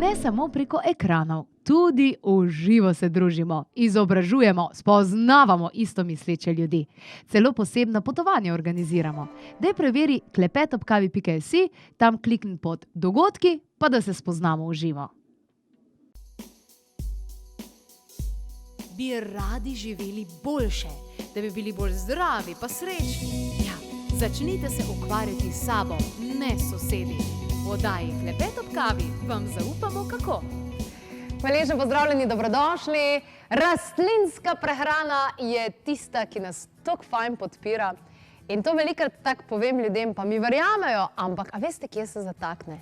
ne samo preko ekranov, tudi v živo se družimo, izobražujemo, spoznavamo istomisleče ljudi. Celo posebna potovanja organiziramo. Daj preveri klepetobkavi.si, tam klikni pod dogodki, pa da se spoznamo v živo. Bi radi živeli boljše, da bi bili bolj zdravi pa srečni? Ja, začnite se ukvarjati s sabo, ne sosedi. V oddaji Klepet ob kavi vam zaupamo kako. Hvaležno pozdravljeni, dobrodošli. Rastlinska prehrana je tista, ki nas tako fajn podpira. In to velikrat tako povem ljudem, pa mi verjamejo, ampak a veste, kje se zatakne?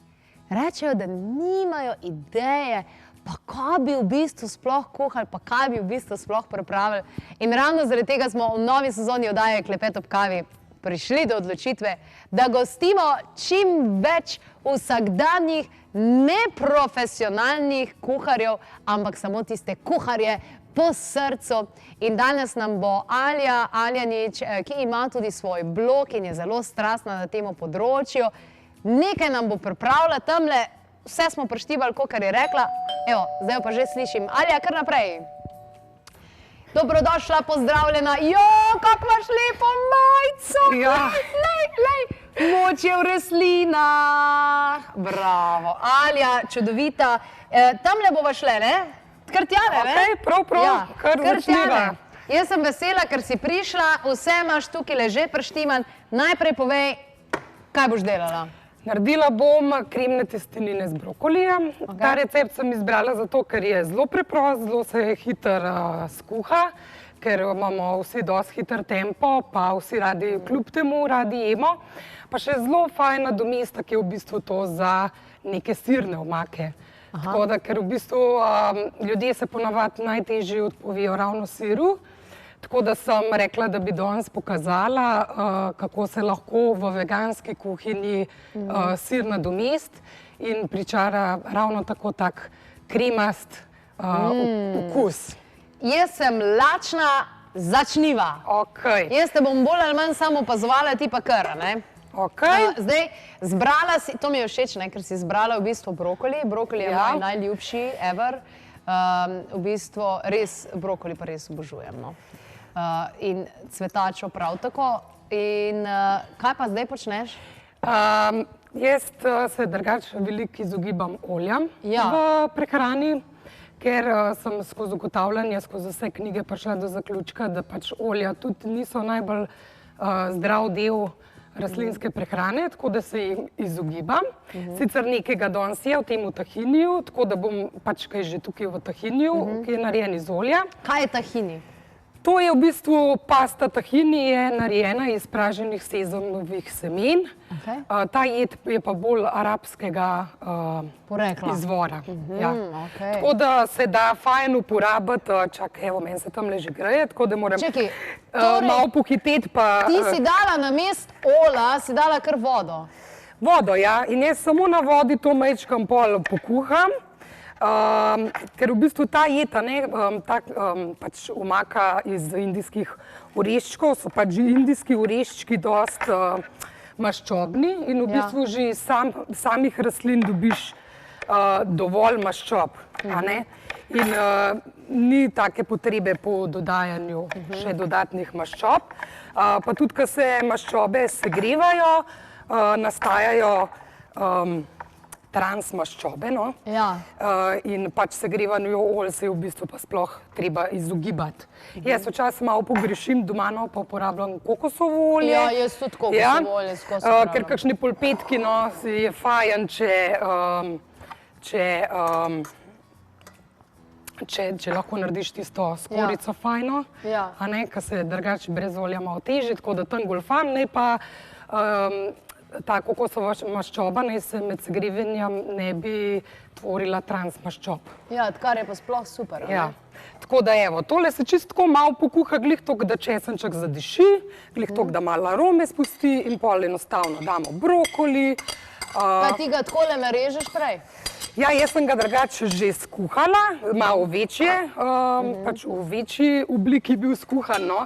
Rečejo, da nimajo ideje, pa kaj bi v bistvu sploh kuhali, pa kaj bi v bistvu sploh pripravili. In ravno zaradi tega smo v novi sezoni oddaje Klepet ob kavi prišli do odločitve, da gostimo čim več vsakdanjih, neprofesionalnih kuharjev, ampak samo tiste kuharje po srcu. In danes nam bo Alja Aljanič, ki ima tudi svoj blog in je zelo strastna na temu področju. Nekaj nam bo pripravila tamle, vse smo preštibali, kakor je rekla. Evo, zdaj jo pa že slišim. Alja, kar naprej. Dobrodošla, pozdravljena. Jo, kako imaš lepo majico. Ja. Lej, moč je v rastlinah. Bravo. Alja, čudovita. Tamle bova šle, ne? Kar tja, ne? Okej, prav, Ja, kar začniva. Jaz sem vesela, ker si prišla, vse imaš tukaj leže preštiman. Najprej povej, kaj boš delala? Naredila bom kremne testenine z brokolijem. Ta recept sem izbrala zato, ker je zelo preprost, zelo se hitro skuha, ker imamo vsi dosti hiter tempo, pa vsi radi, kljub temu radi jemo. Pa še zelo fajn nadomestek je v bistvu to za neke sirne omake. Tako da, ker v bistvu ljudje se ponavadi najtežje odpovejo ravno siru. Tako da sem rekla, da bi danes pokazala, kako se lahko v veganski kuhinji sir nadomest in pričara ravno tako tak kremast okus. Jaz sem lačna, začniva. Okej. Jaz te bom bolj ali manj samo opazovala, ti pa kar, ne? Okej. Zdaj, zbrala si, to mi je všeč, ne, ker si zbrala v bistvu brokoli. Brokoli je moj najljubši ever. V bistvu res, brokoli pa res obožujem, no. In cvetačo prav tako. In kaj pa zdaj počneš? Jaz se drugače veliko izogibam oljam v prehrani, ker sem skozi ugotavljanje, skozi vse knjige prišla do zaključka, da pač olja tudi niso najbolj zdrav del rastlinske prehrane, tako da se jih izogibam. Sicer nekega danes je v tem tahiniju, tako da bom pač kaj že tukaj v tahiniju, ki je narejen iz olja. Kaj je tahini? To je v bistvu pasta tahini, je narejena iz praženih sezamovih semen. Ta jed je pa bolj arabskega izvora. Tako da se da fajn uporabiti, čakaj, evo, meni se tamle že greje, tako da moram malo pohiteti pa... Ti si dala namesto olja, si dala kar vodo. Vodo, ja, in jaz samo na vodi to majčkam pol pokuham. Ker v bistvu ta jeta, pač omaka iz indijskih oreščkov, so pač indijski oreščki dosti maščobni in v bistvu že samih rastlin dobiš dovolj maščob, a ne? In ni take potrebe po dodajanju še dodatnih maščob. Pa tudi, ko se maščobe segrevajo, nastajajo transmaščobe, no? In pač segrevanju olj se je v bistvu pa sploh treba izogibati. Jaz včasih malo pogrešim doma, no, pa uporabljam kokosovo olje. Ja, jaz tudi kokosovo olje skozi uporabljam. Ker kakšni polpetki, no, je fajn, če lahko narediš tisto skorjico fajno, a ne, ker se drugače brez olja malo teži, tako da tam golfam, ne pa ta kokosova maščoba naj se med segrevanjem ne bi tvorila transmaščob. Ja, kar je pa sploh super. Ja. Tako da evo, tole se čisto tako malo pokuha, glih toliko, da česenček zadiši, glih toliko, da malo arome spusti in pol enostavno damo brokoli. Pa ti ga takole narežeš prej? Ja, jaz sem ga drugače že skuhala, malo večje, pač v večji obliki bil skuhan, no.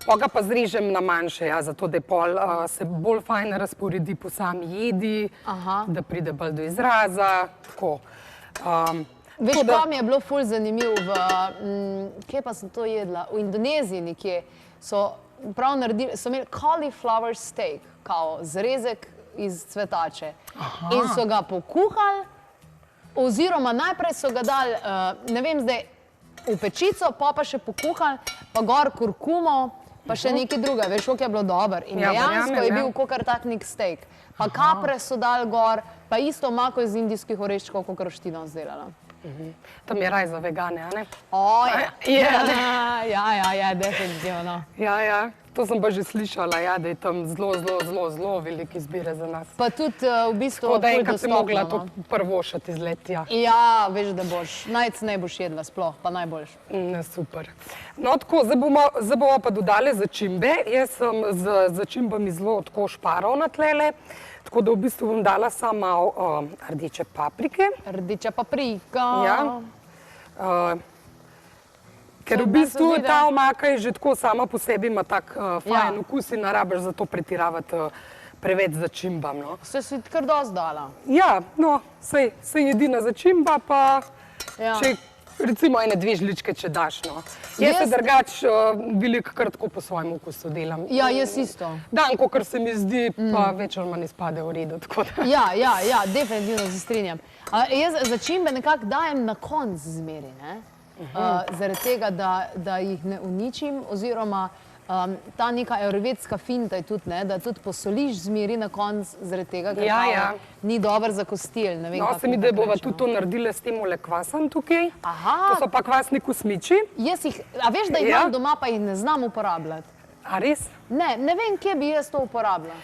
Pa ga pa zrežem na manjše, zato da pol se bolj fajn razporedi po sami jedi, da pride bolj do izraza, tako. Veš, kam je bilo ful zanimiv, kje pa sem to jedla? V Indoneziji nekje so prav naredili, so imeli cauliflower steak, kao zrezek iz cvetače. In so ga pokuhali, oziroma najprej so ga dali, ne vem zdaj, v pečico, pa še pokuhali, pa gor kurkumo, pa še nekaj druga, veš, koliko je bilo dober. In dejansko je bil kakor tak nek steak. Pa kapre so dali gor, pa isto omako iz indijskih oreščkov, kakor roštino izdelala. Tam je raj za vegane, a ne? Ja, definitivno. Ja, to sem pa že slišala, ja, da je tam zelo velike izbire za nas. Pa tudi v bistvu tako da enkrat si mogla to prvošati izlet, ja. Ja, veš, da boš, najcenej boš jedla sploh, pa najboljš. Super. No, tako, zdaj bomo pa dodali začimbe. Jaz sem z začimbami zelo tako šparovna tlele, tako da v bistvu bom dala samo malo rdeče paprike. Rdeča paprika. Ja. Ker v bistvu ta omaka je že tako sama po sebi ima tak fajn okus in ne rabiš zato pretiravati preveč začimbam. Se si kar dosti dala. Ja, no, saj jedina začimba, pa če recimo ene 2 žličke, če daš. Jaz se drugač velikokrat tako po svojem okusu delam. Ja, jaz isto. Dan, kakor se mi zdi, pa več ali manj izpade v redu. Ja, definitivno se strinjam. Jaz začimbe nekako dajem na konc zmeri, ne? Zaradi tega, da jih ne uničim, oziroma ta neka ajurvedska finta je tudi, da tudi posoliš zmeri na konc, zaradi tega, ker ni dober za kostil. No, se mi, da bova tudi to naredila s tem kvasom tukaj. To so pa kvasni kosmiči. A veš, da jih imam doma, pa jih ne znam uporabljati? A res? Ne vem, kje bi jaz to uporabljala.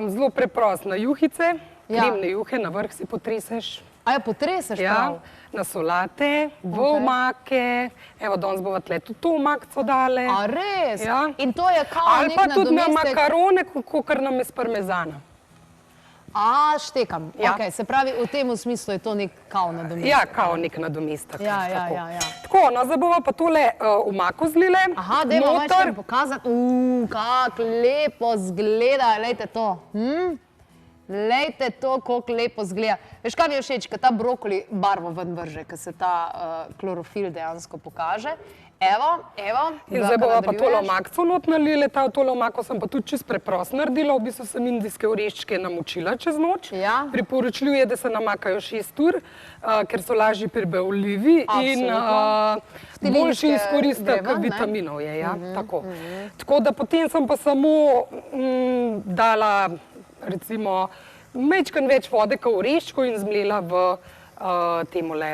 Zelo preprost, na juhice, kremne juhe, na vrh si potreseš. A ja, potreseš prav? Na solate, v omake, evo, danes bova tle tudi to omakco dale. A res? In to je kao ali pa tudi na makarone, kakor nam je s parmezana. Štekam. Se pravi, v tem smislu je to nek kao nadomestek. Ja, kao nek nadomestek. Ja. Tako, no, zdaj bova pa tole omako zlile. Aha, dajmo večkrat pokazati. Kako lepo zgleda, lejte to. Lejte to, koliko lepo zgleda. Veš, kaj mi je všeč, ko ta brokoli barvo ven vrže, ko se ta klorofil dejansko pokaže. Evo. In zdaj bova pa tole omakco not nalile. Tole omako sem pa tudi čist preprost naredila. V bistvu sem indijske oreščke namočila čez noč. Priporočljivo je, da se namakajo 6 ur, ker so lažji prebavljivi in boljši izkoristek vitaminov je. Tako da potem sem pa samo dala recimo majčkeno več vode kot oreščko in zmlela v temole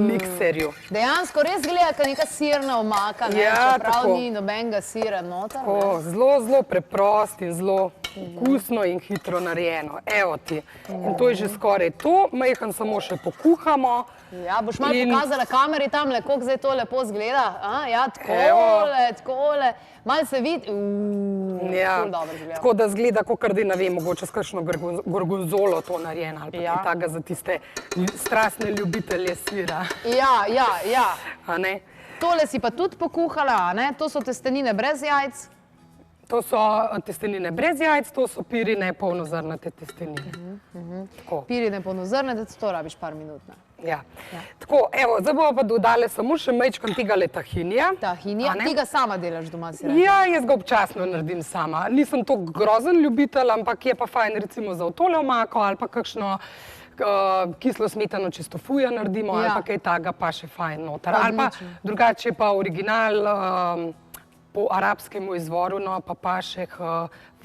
mikserju. Dejansko res gleda, kot neka sirna omaka, čeprav ni nobenega sira noter. Zelo preprost in zelo okusno in hitro narejeno. Evo ti. In to je že skoraj to. Majhen samo še pokuhamo. Ja, boš malo pokazala kameri tamle, koliko zdaj to lepo zgleda. Ja, takole. Malo se vidi. Ful dobro zgleda. Tako da zgleda, kakor da ne vem, mogoče s kakšno gorgonzolo to narejeno ali pa kaj takega za tiste strastne ljubitelje sira. Ja. Tole si pa tudi pokuhala, ne? To so testenine brez jajc. To so testenine brez jajc, to so pirine polnozrnate testenine. Pirine polnozrnate, to rabiš par minut, ne? Ja. Tako, evo, zdaj bomo pa dodali samo še majčkeno tegale tahinija. Tahinija? Ti ga sama delaš doma, si rekla? Ja, jaz ga občasno naredim sama. Nisem to grozen ljubitelj, ampak je pa fajn recimo za tole omako ali pa kakšno kislo smetano čistofuja naredimo ali pa kaj takega pa še fajn noter. Ali pa drugače pa original po arabskemu izvoru, no pa pašeh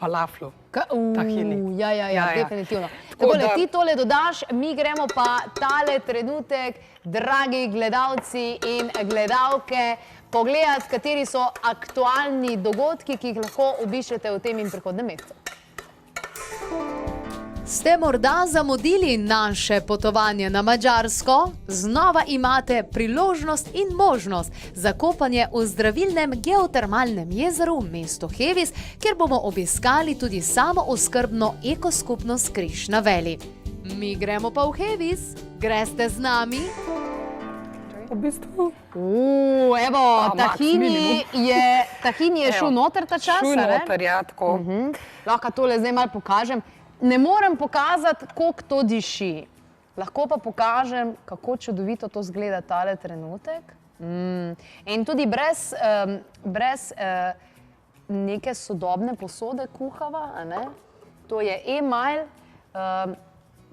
falaflu. Tahini. Ja, definitivno. Takole, ti tole dodaš, mi gremo pa tale trenutek, dragi gledalci in gledalke, pogledati, kateri so aktualni dogodki, ki jih lahko obiščete v tem in prihodnem mesecu. Ste morda zamudili naše potovanje na Madžarsko? Znova imate priložnost in možnost za kopanje v zdravilnem geotermalnem jezeru v mestu Hevis, kjer bomo obiskali tudi samooskrbno ekoskupnost Križ na Veli. Mi gremo pa v Hevis. Greste z nami? V bistvu? Evo, tahini je šel noter ta čas, Šel noter, ja, tako. Lahko tole zdaj malo pokažem. Ne morem pokazati, koliko to diši. Lahko pa pokažem, kako čudovito to zgleda tale trenutek. In tudi brez neke sodobne posode kuhava, a ne? To je emajl.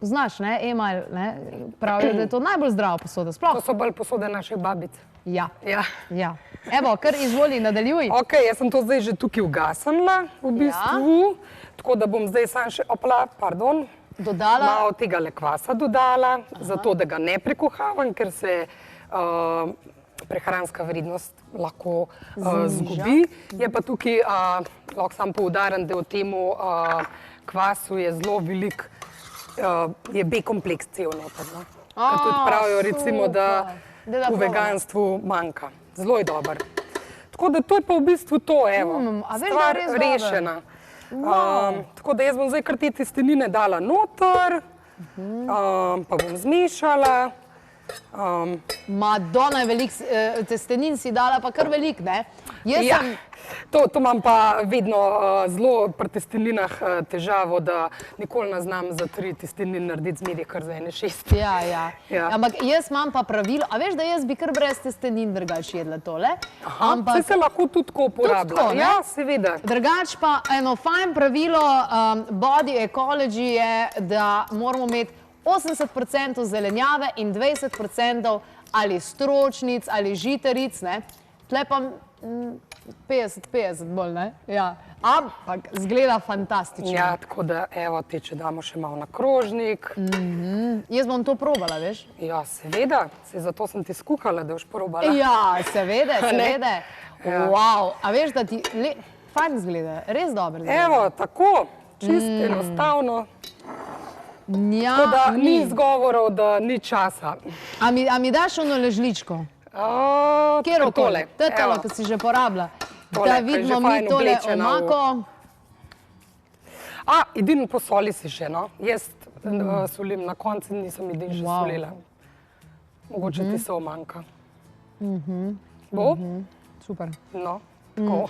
Znaš, ne? Emajl, ne? Pravijo, da je to najbolj zdrava posoda. Sploh. To so bolj posode naših babic. Ja. Ja. Ja. Evo, kar izvoli, nadaljuj. Ok, jaz sem to zdaj že tukaj ugasnila, v bistvu. Tako da bom zdaj sam še, Dodala. malo tega lekvasa dodala, zato da ga ne prekuhavam, ker se prehranska vrednost lahko zgubi. Je pa tukaj, lahko sam poudarim, da v temu kvasu je zelo velik, je B-kompleks cel noter. Ker tudi pravijo, recimo, da v veganstvu manjka. Zelo je dober. Tako da to je pa v bistvu to, evo, stvar rešena. Tako da jaz bom zdaj kar te testenine dala noter, pa bom zmešala. Madonna, velik testenin si dala, pa kar velik, ne? Ja, to imam pa vedno zelo pri testeninah težavo, da nikoli ne znam za 3 testenine narediti zmeraj kar za 1,6. Ja. Ampak jaz imam pa pravilo, a veš, da jaz bi kar brez testenin drugač jedla tole? Saj se lahko tudi tako uporablja. Ja, seveda. Drugač pa eno fajn pravilo body ecology je, da moramo imeti 80% zelenjave in 20% ali stročnic ali žitaric, ne? Tle pa 50-50 bolj, ne? Ja. Ampak zgleda fantastično. Ja, tako da, evo, te, če damo še malo na krožnik. Jaz bom to probala, veš? Ja, seveda. Zato sem ti skuhala, da boš probala. Ja, seveda. Wow. A veš, da ti fajn zgleda, res dobro zgleda. Evo, tako, čisto enostavno. Tako da ni izgovorov, da ni časa. A mi daš ono ležličko? Kjerokoli, tole, ki si že porabila. Da vidimo mi tole omako. Edino posoli si še, no. Jaz solim na koncu, nisem edino še solila. Mogoče ti se omanjka. Bo? Super. No, tako.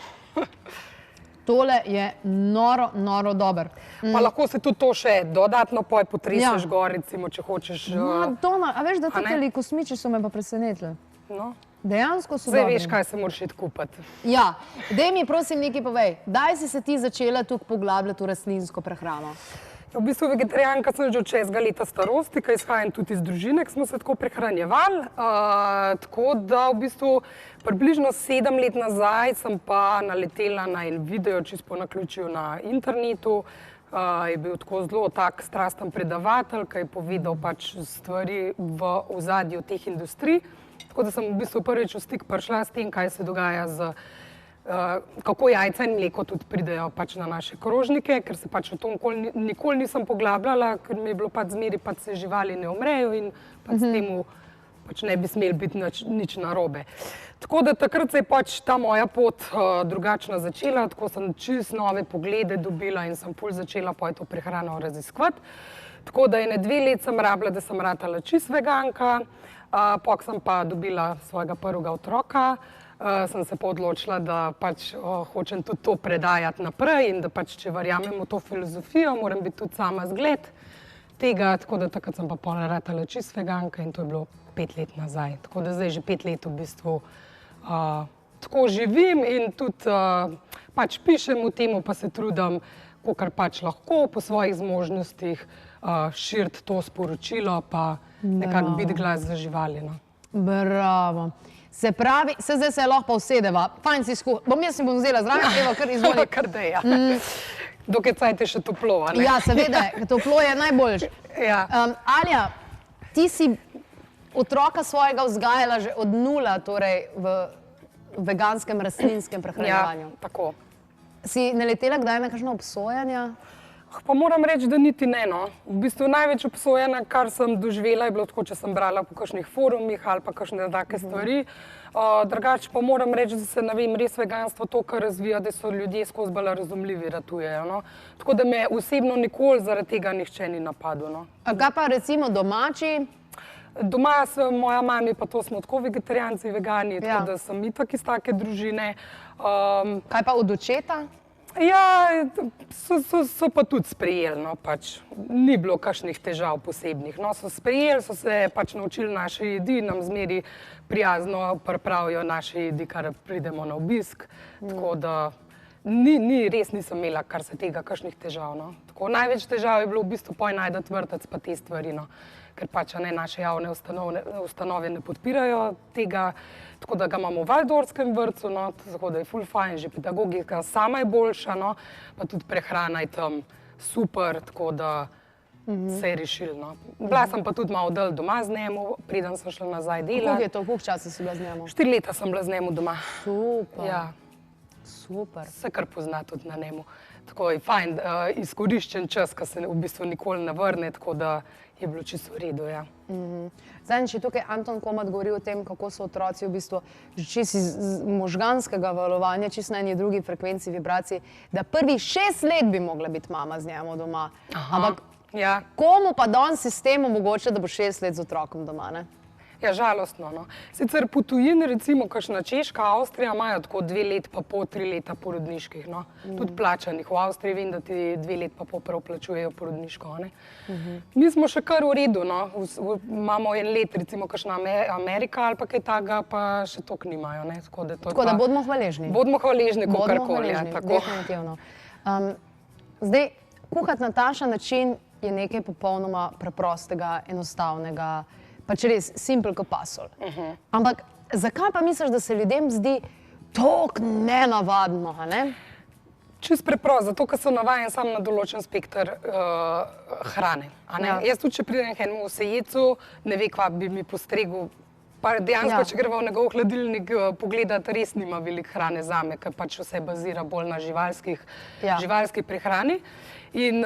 Tole je noro dober. Pa lahko se tudi to še dodatno potreseš gor, recimo, če hočeš. Madonna, a veš, da tudi kosmiči so me pa presenetili. No. Dejansko so Zdaj dobri. veš, kaj se moraš iti kupiti. Ja, daj mi prosim nekaj povej. Daj si se ti začela tukaj poglabljati v rastlinsko prehrano? V bistvu vegetarijanka sem že od 6 leta starosti, ki izhajam tudi iz družine, ki smo se tako prehranjevali. Tako da v bistvu približno 7 let nazaj sem pa naletela na en video, čisto po naključju na internetu. Je bil tako zelo tak strasten predavatelj, ki je povedal pač stvari v ozadju teh industrij. Tako da sem v bistvu prvič v stik prišla s tem, kaj se dogaja z kako jajca in mleko tudi pridejo pač na naše krožnike, ker se pač v to nikoli nisem poglabljala, ker mi je bilo pač zmeri, pač se živali ne umrejo in pač s temu pač ne bi smeli biti nič narobe. Tako da takrat se je pač ta moja pot drugačna začela, tako sem čist nove poglede dobila in sem ful začela to prehrano raziskovati. Tako da 2 let sem rabila, da sem ratala čist veganka, pok sem pa dobila svojega prvega otroka. Sem se pa odločila, da pač hočem tudi to predajati naprej in da pač, če verjamem v to filozofijo, moram biti tudi sama zgled tega, tako da takrat sem pa pol ratala čist veganka in to je bilo 5 let nazaj. Tako da zdaj že 5 let v bistvu tako živim in tudi pač pišem o temu, pa se trudim, kolikor pač lahko po svojih zmožnostih širiti to sporočilo, pa nekako biti glas za živali. Bravo. Se pravi, zdaj se lahko pa usedeva, fajn si skuhala. Jaz si bom vzela zraven, evo, kar izvoli. Kar da, ja. Dokaj cajt je še toplo, a ne? Ja, seveda, toplo je najboljše. Alja, ti si otroka svojega vzgajala že od 0, torej v veganskem, rastlinskem prehranjevanju. Ja, tako. Si naletela kdaj na kakšna obsojanja? Pa moram reči, da niti ne, no. V bistvu največ obsojena, kar sem doživela, je bilo tako, če sem brala po kakšnih forumih ali pa kakšne take stvari. Drugače pa moram reči, da se, ne vem, res veganstvo to, kar razvija, da so ljudje skozi bolj razumljivi, ratujejo, no. Tako da me osebno nikoli zaradi tega nihče ni napadel, no. A kaj pa recimo domači? Doma moja mami, pa to smo tako vegetarijanci, vegani, tako da sem itak iz take družine. Kaj pa od očeta? Ja, so pa tudi sprejeli, no, pač ni bilo kakšnih težav posebnih. No, so sprejeli, so se pač naučili naše jedi, nam zmeri prijazno pripravijo naše jedi, kar pridemo na obisk. Tako da res nisem imela, kar se tega, kakšnih težav. No. Tako, največ težav je bilo v bistvu najdati vrtec pa te stvari, no. Ker pač naše javne ustanove ne podpirajo tega, tako da ga imamo v Valdorskem vrtcu, no, tako da je ful fajn, že pedagogika sama je boljša, no, pa tudi prehrana je tam super, tako da se je rešil. No. Bila sem pa tudi malo dlje doma z njemu, preden sem šla nazaj delati. Koliko je to, koliko časa si bila z njemu? 4 leta sem bila z njemu doma. Super. Ja. Super. Se kar pozna tudi na njemu. Tako je fajn, izkoriščen čas, ki se v bistvu nikoli ne vrne, tako da je bilo čisto v redu, ja. Zadnjič je tukaj Anton Komat govoril o tem, kako so otroci v bistvu že čisto iz možganskega valovanja, čisto na eni drugi frekvenci vibracij, da prvih 6 let bi mogla biti mama z njemu doma. Ampak Ja. komu pa danes sistem omogoča, da bo 6 let z otrokom doma, ne? Ja, žalostno, no. Sicer po tujini, recimo, kakšna Češka, Avstrija, imajo tako 2 let pa pol, 3 leta porodniških, no. Tudi plačanih. V Avstriji vem, da ti 2 let pa pol prav plačujejo porodniško, ne. Mi smo še kar v redu, no. Imamo 1 let, recimo, kakšna Amerika ali pa kaj takega, pa še toliko nimajo, ne. Tako da bodimo hvaležni. Bodimo hvaležni, kakorkoli, ja, hvaležni, tako. definitivno. Zdaj, kuhati na tašen način je nekaj popolnoma preprostega, enostavnega, pač res simple kot pasol. Ampak zakaj pa misliš, da se ljudem zdi toliko nenavadno, a ne? Čist preprosto, zato ker so navajeni samo na določen spekter hrane. A ne? Ja. Jaz tudi, če pridem k enemu osejecu, ne ve, kva bi mi postregel. Pa dejansko, če greva v njegov hladilnik pogledati, res nima veliko hrane zame, ker pač vse bazira bolj na živalski prehrani. In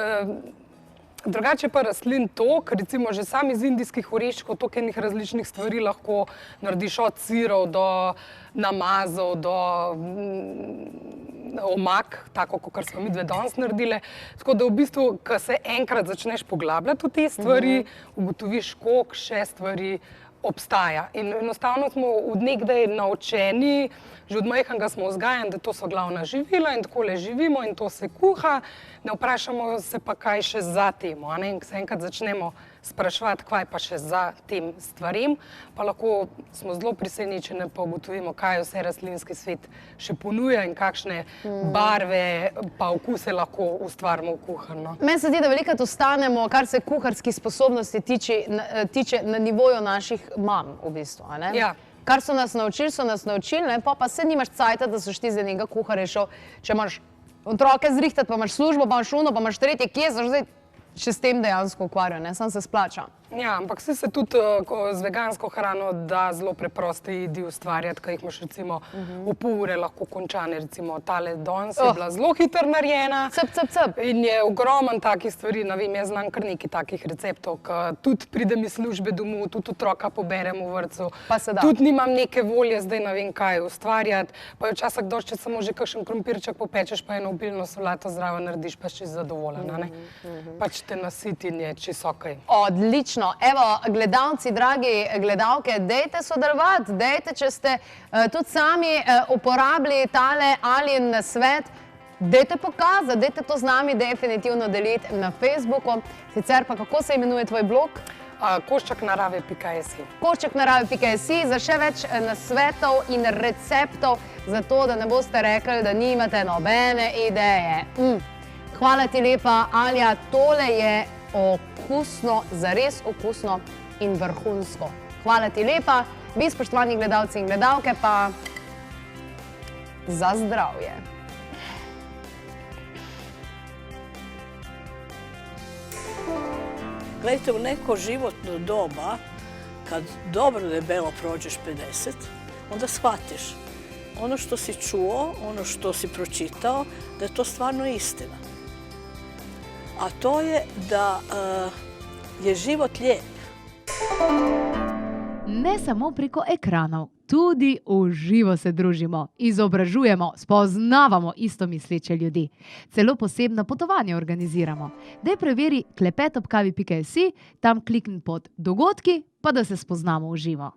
drugače pa rastlin to, ker recimo že sam iz indijskih oreščkov toliko enih različnih stvari lahko narediš, od sirov do namazov, do omak, tako kot smo midve danes naredile. Tako da v bistvu, ko se enkrat začneš poglabljati v te stvari, ugotoviš, koliko še stvari obstaja. In enostavno smo od nekdaj naučeni, že od majhnega smo vzgajani, da to so glavna živila in takole živimo in to se kuha, ne vprašamo se pa, kaj še za temo. In ko se enkrat začnemo spraševati, kaj pa še za tem stvarem, pa lahko smo zelo presenečeni, pa ugotovimo, kaj vse rastlinski svet še ponuja in kakšne barve pa okuse lahko ustvarimo v kuharno. Meni se zdi, da velikokrat ostanemo, kar se kuharskih sposobnosti tiče na nivoju naših mam, v bistvu, a ne? Ja. Kar so nas naučili, ne? Pa se nimaš cajta, da so ti za enega kuharja šel, če imaš otroke zrihtati, pa imaš službo, pa imaš uno, pa imaš tretje, kje se zdaj še s tem dejansko ukvarja, ne? Sam se splača. Ja, ampak se tudi z vegansko hrano da zelo preproste jedi ustvarjati, ki jih imaš recimo v pol ure lahko končane. Recimo tale danes je bila zelo hitro narejena. Cep. In je ogromen takih stvari, ne vem, jaz znam kar nekaj takih receptov, ki tudi pridem iz službe domov, tudi otroka poberem v vrtcu. Pa se da. Tudi nimam neke volje zdaj ne vem kaj ustvarjati. Pa je včasih dosti, če samo že kakšen krompirček popečeš, pa eno obilno solato zraven narediš, pa si čisto zadovoljen, ne? Pač te nasiti in je čisto okej. Odlično. Evo, gledalci, dragi gledalke, dejte sodelovati, dejte, če ste tudi sami uporabili tale Alin nasvet, dejte pokazati, dejte to z nami definitivno deliti na Facebooku. Sicer pa, kako se imenuje tvoj blog? Koščaknarave.si. Koščaknarave.si za še več nasvetov in receptov, zato da ne boste rekli, da nimate nobene ideje. Hvala ti lepa, Alja, tole je okusno, zares okusno in vrhunsko. Hvala ti lepa, vi spoštovani gledalci in gledalke pa za zdravje. Gledajte, u neko životno doba, kad dobro debelo prođeš 50, onda shvatiš ono što si čuo, ono što si pročitao, da je to stvarno istina. A to je da je život lijep. Ne samo preko ekranov, tudi v živo se družimo, izobražujemo, spoznavamo istomisleče ljudi. Celo posebna potovanja organiziramo. Daj preveri klepetobkavi.si, tam klikni pod dogodki, pa da se spoznamo v živo.